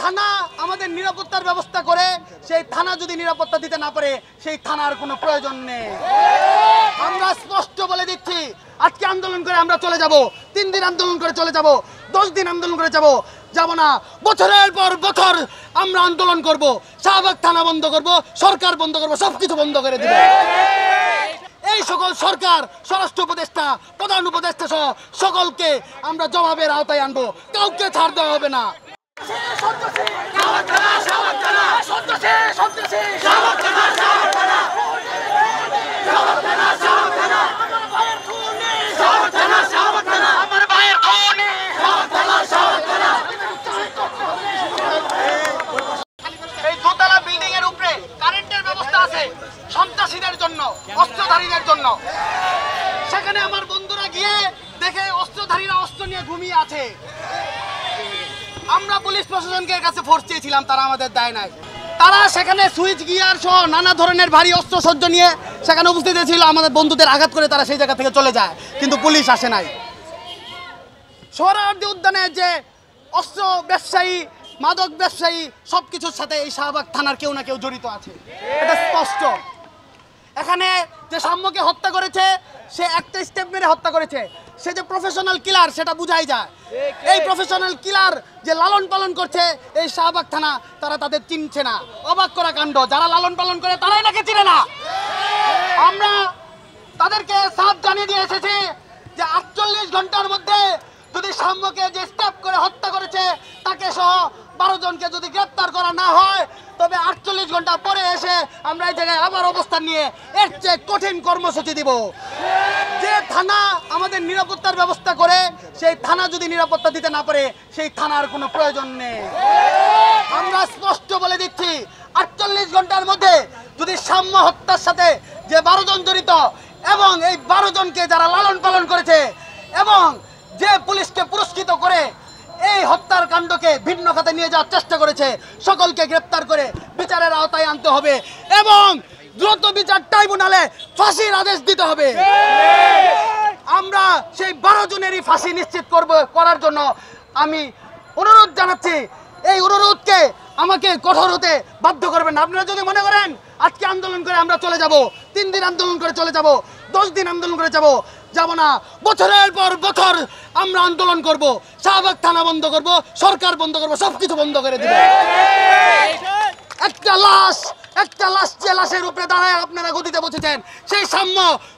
থানা আমাদের নিরাপত্তার ব্যবস্থা করে, সেই থানা যদি নিরাপত্তা দিতে না পারে, সেই থানার কোনো প্রয়োজন নেই। আমরা স্পষ্ট বলে দিচ্ছি, আজকে আন্দোলন করে আমরা চলে যাব, 3 দিন আন্দোলন করে চলে যাব, 10 দিন আন্দোলন করে যাব না। বছরের পর বছর আমরা আন্দোলন করব, শাহবাগ থানা বন্ধ করব, সরকার বন্ধ করব, সবকিছু বন্ধ করে দিব। এই সকল সরকার, স্বরাষ্ট্র উপদেষ্টা, প্রধান উপদেষ্টা সহ সকলকে আমরা জবাবের আওতায় আনবো, কাউকে ছাড় দেওয়া হবে না। এই দোতলা বিল্ডিং এর উপরে কারেন্টের ব্যবস্থা আছে সন্ত্রাসীদের জন্য, অস্ত্রধারীদের জন্য। সেখানে আমার বন্ধুরা গিয়ে দেখে অস্ত্রধারীরা অস্ত্র নিয়ে ঘুমিয়ে আছে। আমরা পুলিশ প্রশাসনকে কাছে ফোর্স চেয়েছিলাম, তারা আমাদের দেয় নাই। তারা সেখানে সুইচ গিয়ার সহ নানা ধরনের ভারী অস্ত্র সজ্জ নিয়ে সেখানে উপস্থিত ছিল। আমাদের বন্ধুদের আঘাত করে তারা সেই জায়গা থেকে চলে যায়, কিন্তু পুলিশ আসে নাই। সোহরাওয়ার্দী উদ্যানে যে অস্ত্র ব্যবসায়ী, মাদক ব্যবসায়ী, সবকিছুর সাথে এই শাহবাগ থানার কেউ না কেউ জড়িত আছে, এটা স্পষ্ট। এখানে যে সাম্যকে হত্যা করেছে, সে একটা স্টেপ মেরে হত্যা করেছে। সে যে প্রফেশনাল কিলার সেটা বুঝাই যায়। এই প্রফেশনাল কিলার যে লালন পালন করছে এই শাহবাগ থানা, তারা তাদের চিনছে না। অবাক করা কাণ্ড, যারা লালন পালন করে তারাই নাকি চিনে না। আমরা তাদেরকে সাফ জানিয়ে দিয়ে এসেছি যে 48 ঘন্টার মধ্যে যদি সাম্যকে যে স্টেপ করে হত্যা করেছে তাকে সহ 12 জনকে যদি গ্রেপ্তার করা না হয়, তবে 48 ঘন্টা পরে এসে আমরা এই জায়গায় আবার অবস্থান নিয়ে এর চেয়ে কঠিন কর্মসূচি দিব। যে থানা আমাদের নিরাপত্তার ব্যবস্থা করে, সেই থানা যদি নিরাপত্তা দিতে না পারে, সেই থানার কোনো প্রয়োজন নেই। আমরা স্পষ্ট বলে দিচ্ছি, 48 ঘন্টার মধ্যে যদি সাম্য হত্যার সাথে যে 12 জন জড়িত এবং এই 12 জনকে যারা লালন পালন করেছে এবং যে পুলিশকে পুরস্কৃত করে এই হত্যার কাণ্ডকে ভিন্ন খাতে নিয়ে যাওয়ার চেষ্টা করেছে, সকলকে গ্রেপ্তার করে বিচারের আওতায় আনতে হবে এবং দ্রুত বিচার ট্রাইব্যুনালে ফাঁসির আদেশ দিতে হবে। আমরা সেই 12 জনেরই ফাঁসি নিশ্চিত করার জন্য আমি অনুরোধ জানাচ্ছি। এই অনুরোধকে আমাকে কঠোর হতে বাধ্য করবেন না। আপনারা যদি মনে করেন আজকে আন্দোলন করে আমরা চলে যাব, 3 দিন আন্দোলন করে চলে যাব, 10 দিন আন্দোলন করে যাব না। বছরের পর বছর আমরা আন্দোলন করব, শাহবাগ থানা বন্ধ করব, সরকার বন্ধ করব, সবকিছু বন্ধ করে দিব। একটা লাশ যে লাশের উপরে দাঁড়ায় আপনারা গদিতে বসেছেন, সেই সাম্য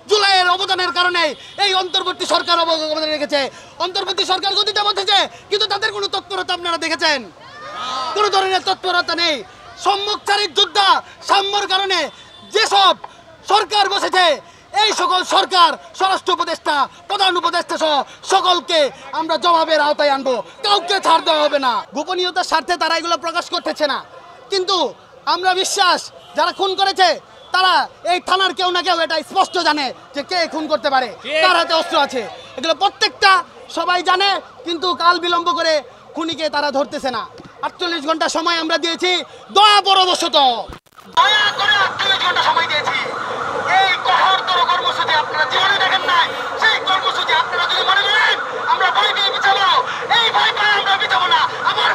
জুলাইয়ের অবদানের কারণে এই অন্তর্বর্তী সরকার অবদান রেখেছে। অন্তর্বর্তী সরকার গদিতে বসেছে, কিন্তু তাদের কোনো তৎপরতা আপনারা দেখেছেন? কোনো ধরনের তৎপরতা নেই। সম্মুখচারীর যোদ্ধা সাম্যর কারণে যেসব সরকার বসেছে, এই সকল সরকার, স্বরাষ্ট্র উপদেষ্টা, প্রধান উপদেষ্টা সহ সকলকে আমরা জবাবের আওতায় আনবো, কাউকে ছাড় দেওয়া হবে না। গোপনীয়তার স্বার্থে তারা এগুলো প্রকাশ করতেছে না, কিন্তু আমরা বিশ্বাস যারা খুন করেছে তারা এই থানার কেউ না কেউ এটা স্পষ্ট জানে যে কে খুন করতে পারে, তার হাতে অস্ত্র আছে। এগুলো প্রত্যেকটা সবাই জানে, কিন্তু কাল বিলম্ব করে খুনিকে তারা ধরতেছে না। 48 ঘন্টা সময় আমরা দিয়েছি, দয়া পরবশত দয়া করে 48 ঘন্টা সময় দিয়েছি। এই কঠোরতর কর্মসূচি আপনারা জীবনে দেখেন নাই, সেই কর্মসূচি আপনারা যদি মনে করেন আমরা ভয় পেয়ে পিছাবো, এই ভয় পেয়ে আমরা পিছাবো না। আমার